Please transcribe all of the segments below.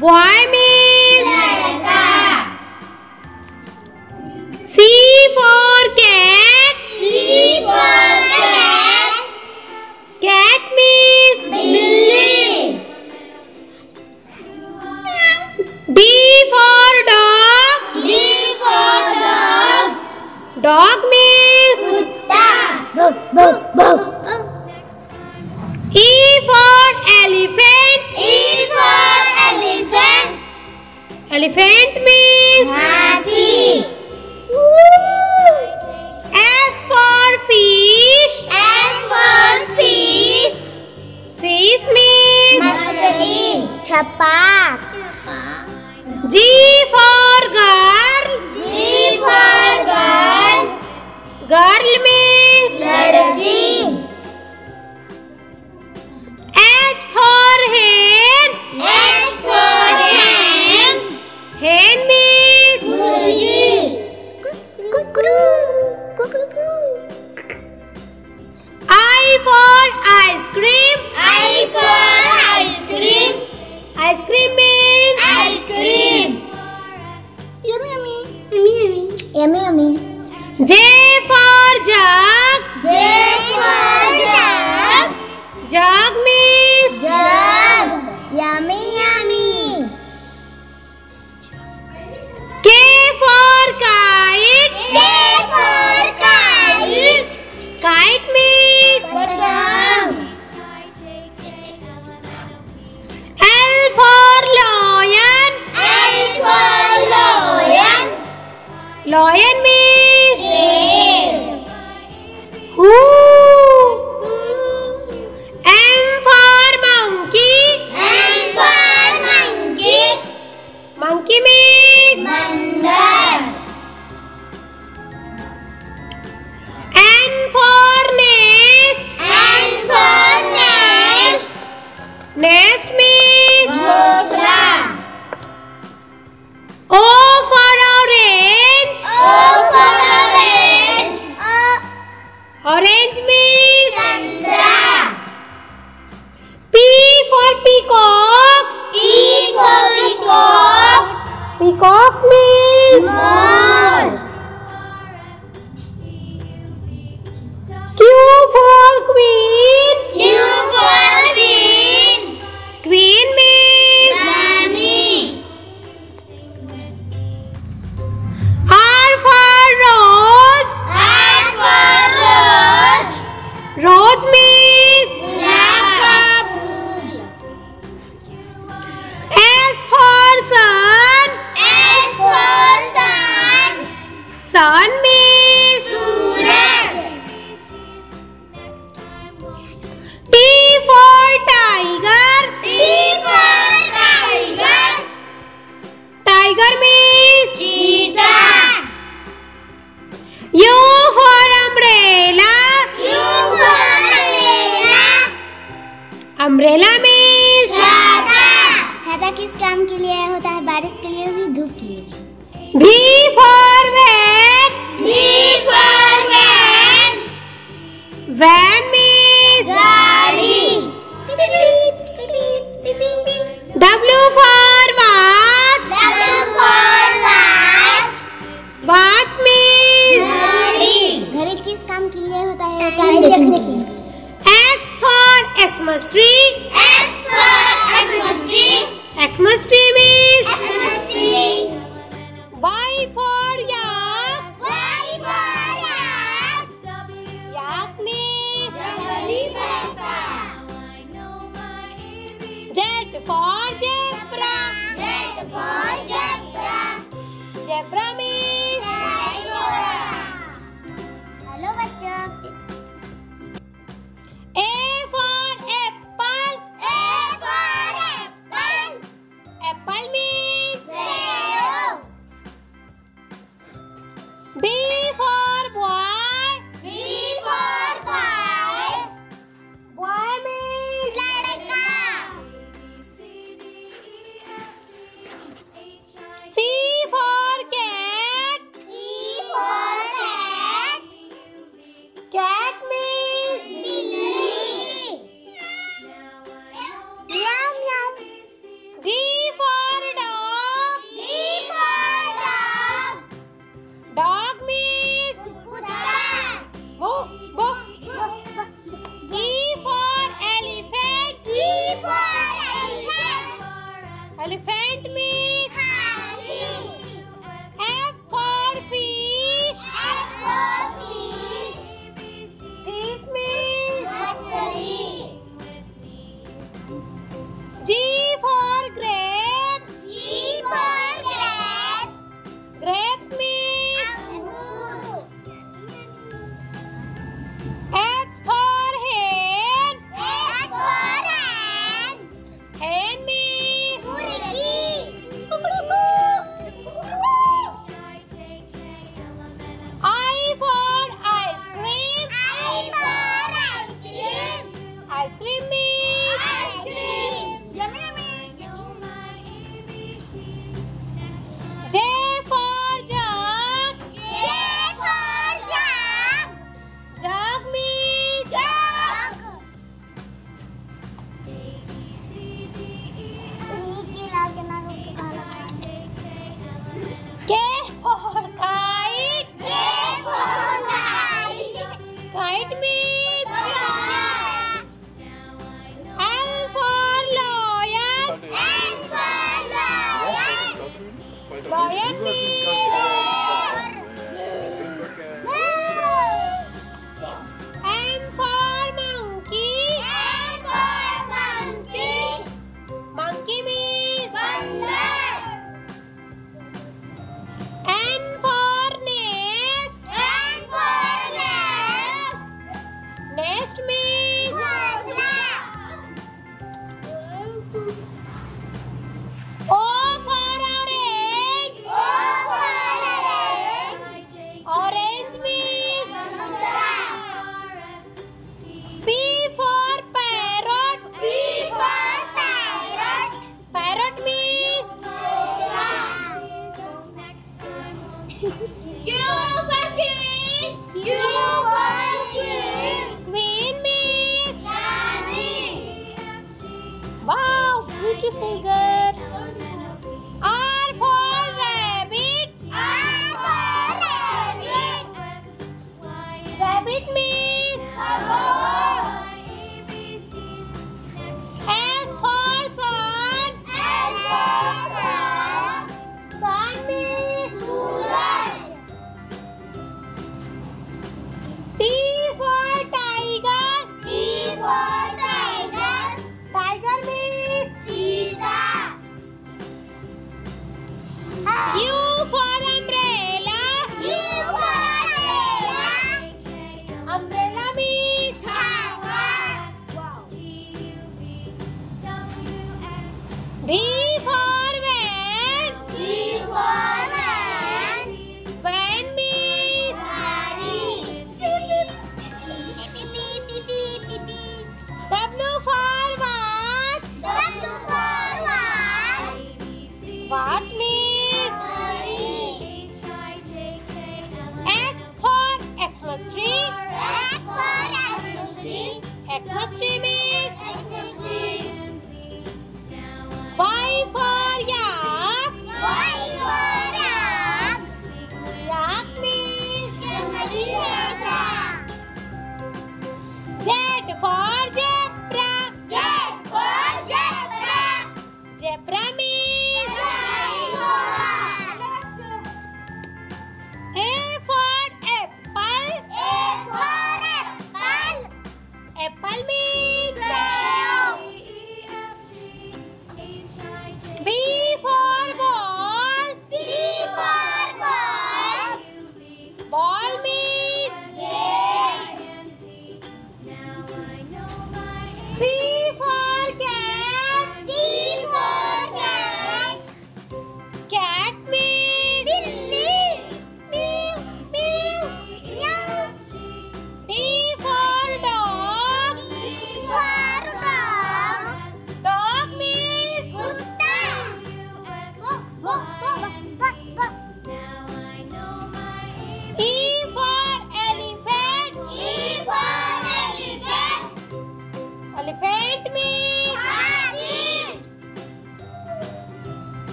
Boy means लड़का. C for cat. C for cat. Cat means बिल्ली. D for dog. D for dog. Dog means कुत्ता. भौ भौ भौ. E for elephant. E for elephant. Elephant means हाथी. F for fish. F for fish. Fish means मछली. छपाक. G for girl. G for girl. Girl means लड़की. H for hen. H for hen. Hen means मुर्गी. Kukru Kukru. I for ice cream. I for ice cream. Ice cream means Ice cream. Yummy yummy. Yummy yummy. J for jug. J for jug. Jug means Jug. Yummy yummy. K for kite. K for kite. Kite means Patang. L for lion. L for lion. Lion means Sheep. M for monkey. M for monkey. Monkey means बंदर. N for nest. N for nest. Nest means घोंसला. O for orange. O for orange. Orange means संतरा. P for peacock. P for peacock. Peacock means more. Q for queen. Q for queen. Queen means Rani. R for rose. R for rose. Rose means गुलाब का फूल. S for sun. S for sun. Sun means Suraj. T for tiger. T for tiger. Tiger means चीता. U for umbrella. U for umbrella. Umbrella means छाता. छाता किस काम के लिए होता है? बारिश के लिए भी, धूप के लिए भी. V for van. V for van. Van means गाड़ी. W for watch. W for watch. Watch means घड़ी. घड़ी किस काम के लिए होता है? टाइम देखने के लिए. X for Xmas tree. X for Xmas tree. Xmas tree means Xmas tree. Y for yak. Y for yak. Yak means जंगली भैंसा. Z for zebra. Z for zebra. Zebra means घोड़ा. हेलो बच्चों. A for apple. A for apple. Apple means सेब. B for boy. B for boy. Boy means लड़का. C for cat. Elephant means हाथी. F for fish. F for fish. Fish means मछली. G for grapes. G for grapes. Grapes means अंगूर. H for hen. H for hen. Hen means मुर्गी. I for ice cream. I for ice cream. Ice cream means Ice cream. yummy yummy. J for jug. J for jug. Jug means Jug. K for kite. K for kite. Kite means L for lion. L for lion. Lion means M for monkey. M for monkey. Monkey means बंदर. N for nest. N for nest. Nest means घोंसला. O for orange. O for orange. Orange means संतरा. P for parrot. P for parrot. Parrot means Q for queen. Q for queen. queen means Rani. wow, beautiful girl. R for rabbit. R for rabbit. Rabbit means खरगोश. S for sun. S for sun. Sun means Suraj. T for tiger. T for tiger. Tiger means चीता. U for umbrella. U for umbrella. Umbrella means छाता. V for van. V for van. Van means गाड़ी. W for watch. W for watch. Watch means घड़ी. X for Xmas tree. X for Xmas tree. Xmas tree means Xmas tree. Y for yak. Y for yak. Yak means जंगली भैंसा. Z for zebra. Z for zebra. Zebra means A for apple. A for apple. Apple means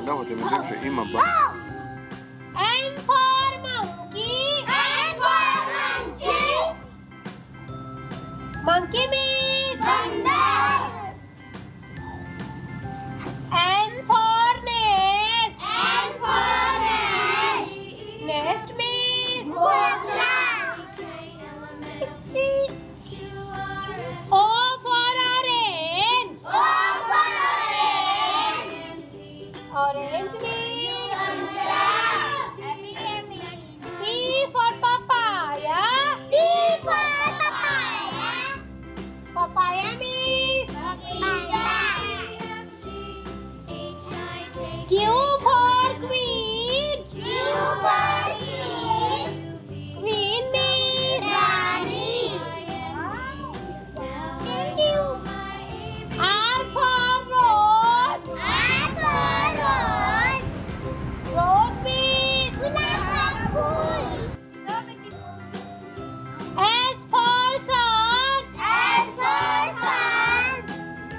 لا وتنزل في إما بقى. N for monkey. N for monkey. Monkey means बंदर. N for nest. N for nest. Nest means घोंसला. O for orange. O for orange. Orange means संतरा. P for papaya. P for papaya. Papaya means पपीता. Q for queen. Q for queen. Queen means Rani. R for rose. R for rose. Rose means गुलाब का फूल. S for sun. S for sun.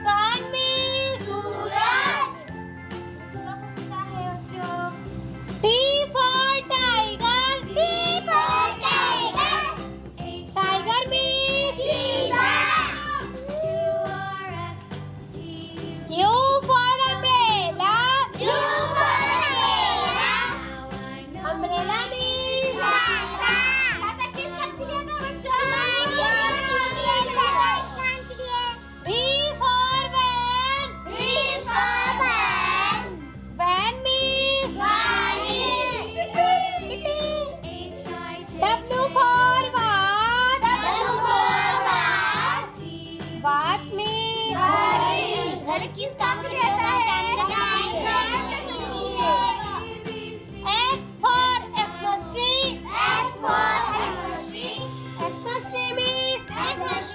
Sun means Suraj. T for tiger. T for tiger. Tiger means चीता. U for umbrella. U for umbrella. Umbrella means छाता. छाता किस काम के लिए होता है बच्चों? छाता किस काम के लिए? V for van. V for van. Van means गाड़ी. W for watch. W for watch. Watch means घड़ी. घड़ी किस काम के लिए होता है? X for Xmas tree. X for Xmas. Xmas tree means Xmas.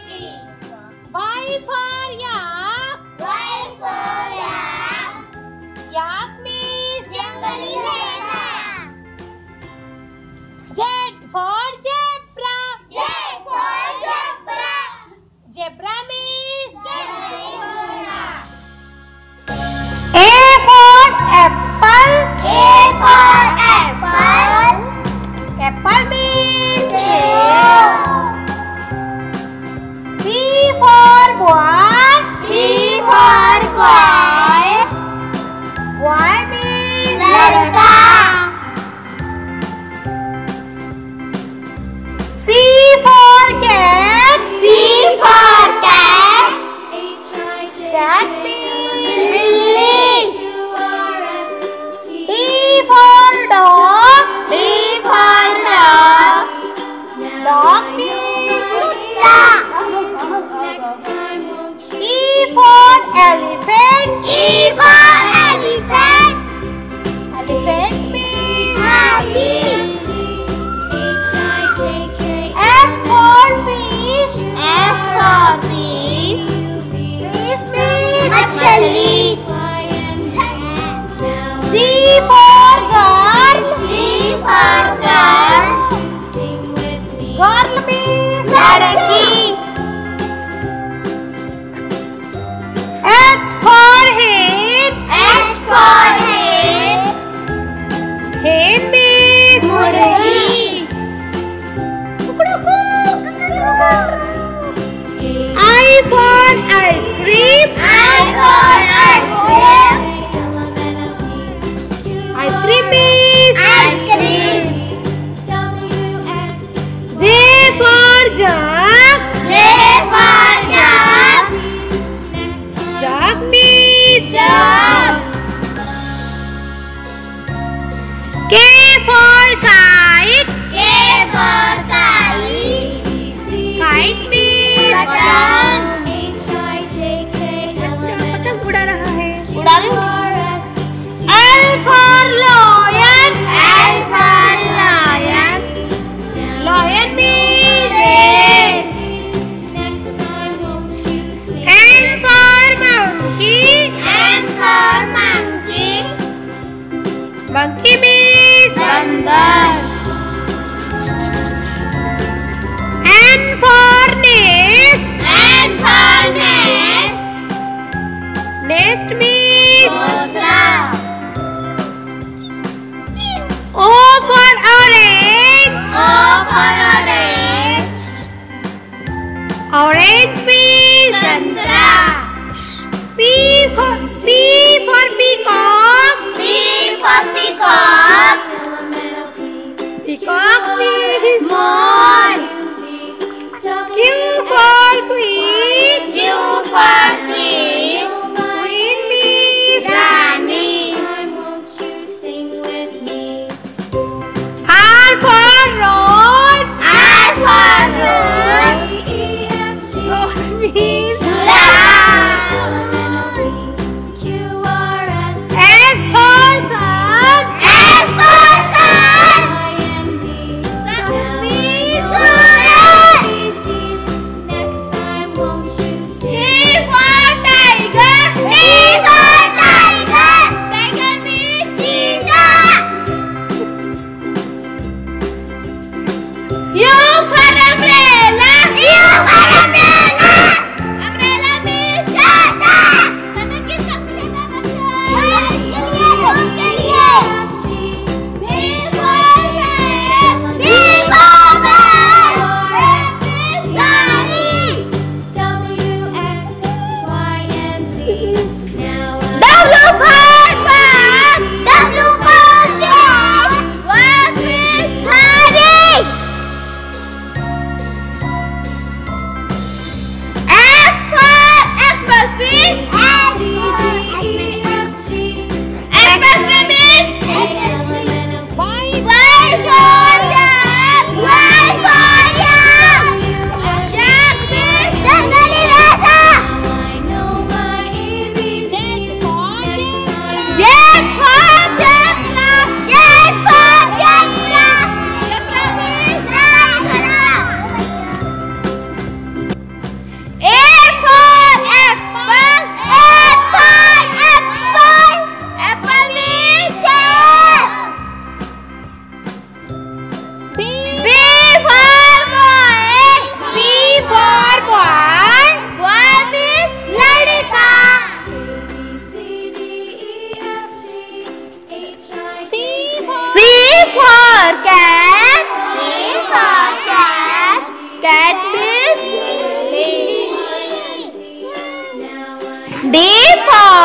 Y for yak. Y for yak. Yak means जंगली भेड़ा. Z for zebra. J for zebra. Zebra means घोड़ा. A for apple. A for apple. Apple means सेब. B for boy. B for boy. Boy means लड़का. C for cat. C for cat. Cat means बिल्ली. D for dog. D for dog. Dog means कुत्ता. E for elephant. E for elephant. Elephant means हाथी. F for fish. F for fish. Fish means मछली. G for girl. G for girl. Girl means लड़की. H for hen. H for hen. Hen means मुर्गी. I for ice cream. I for ice cream. Ice cream means Ice cream. J for jug. J for jug. Jug means Jug. K for kite. K for kite. Kite means पतंग. अच्छा पतंग उड़ा रहा है. उड़ा रही हूँ. L for lion. L for lion. Lion means Race. N for monkey. M for monkey. Monkey means बंदर. N for nest. N for nest. Nest means घोंसला.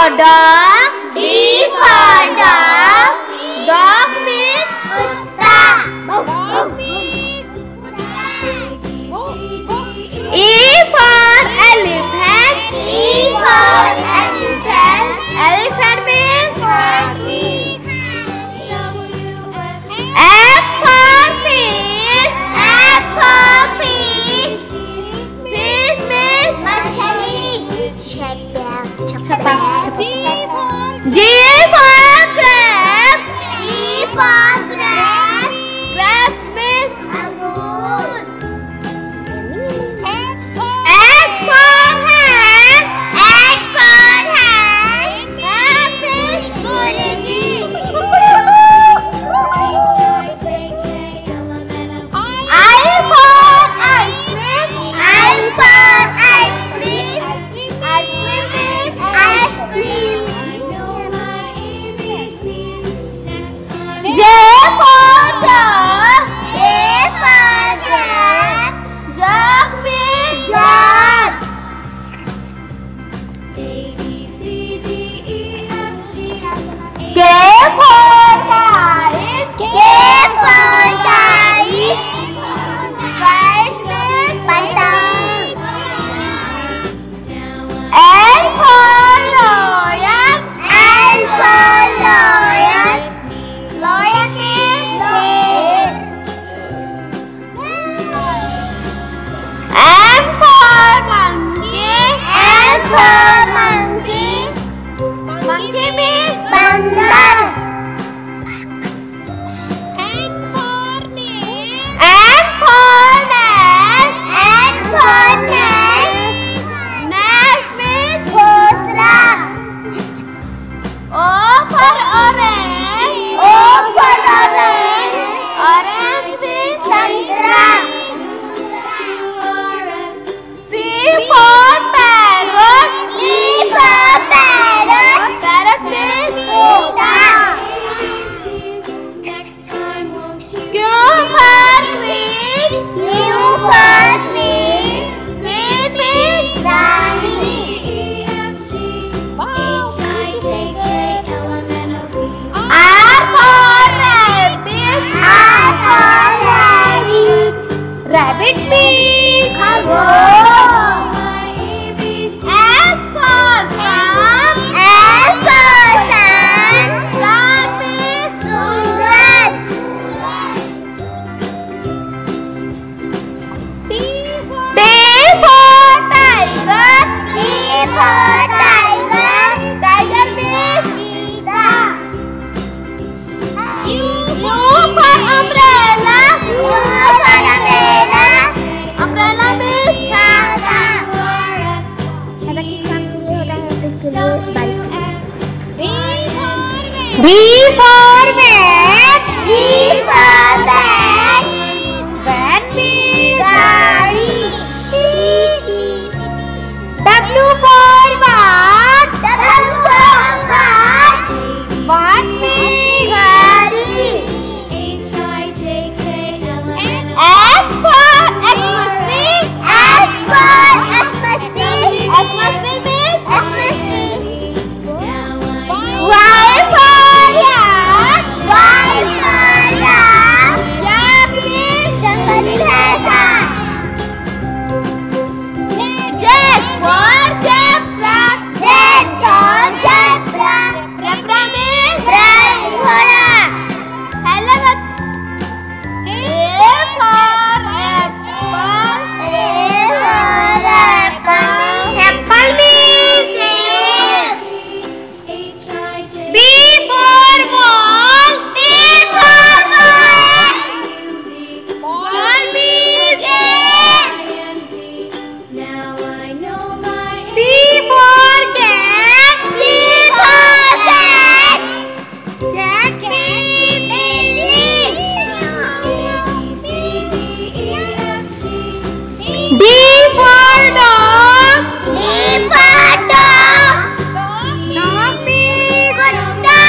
for dog. D for dog. Dog means kutta. E for elephant. E for elephant. Elephant means monkey. F for fish. F for fish. Fish means machali. G for crab. G for crab. Crab means angur. H for hand. H for hand. Hand means murgi. I for ice cream. I for ice cream. Ice cream means ice cream. J for jug. J for jug. Jug means jug. K for kite. K for kite. Kite means patang. L for lion. L for lion. Lion means sheep. M for monkey. M for monkey. Monkey means bandar. N for nest. N for nest. N for nest. Nest means ghosla. O for orange. O for orange. Orange means santra. P for parrot. P for parrot. Parrot means toota. Q for queen. Q for queen. Queen means rani. R for rabbit. R for rabbit. Rabbit means khargosh. S for sun. S for sun. Sun means suraj. T for tiger. T for tiger. Tiger means cheetah. U for umbrella. U for umbrella. Umbrella means छाता. छाता किस काम के लिए होता है? के लिए बारिश के लिए. V for van. V for van. Van means गाड़ी. W for watch. W for watch. Watch means गाड़ी. X for Xmas tree. X for Xmas tree. Xmas tree means Xmas tree. Y for yak. Y for yak. Yak means जंगली भैंसा. Z for zebra. Z for zebra. Zebra means red घोड़ा. Hello. A for apple. A for apple. Apple means seed. B for ball. B for ball. Ball means egg. C for cat. C for cat. Cat means billy. D for dog. D for dog. Dog means kutta.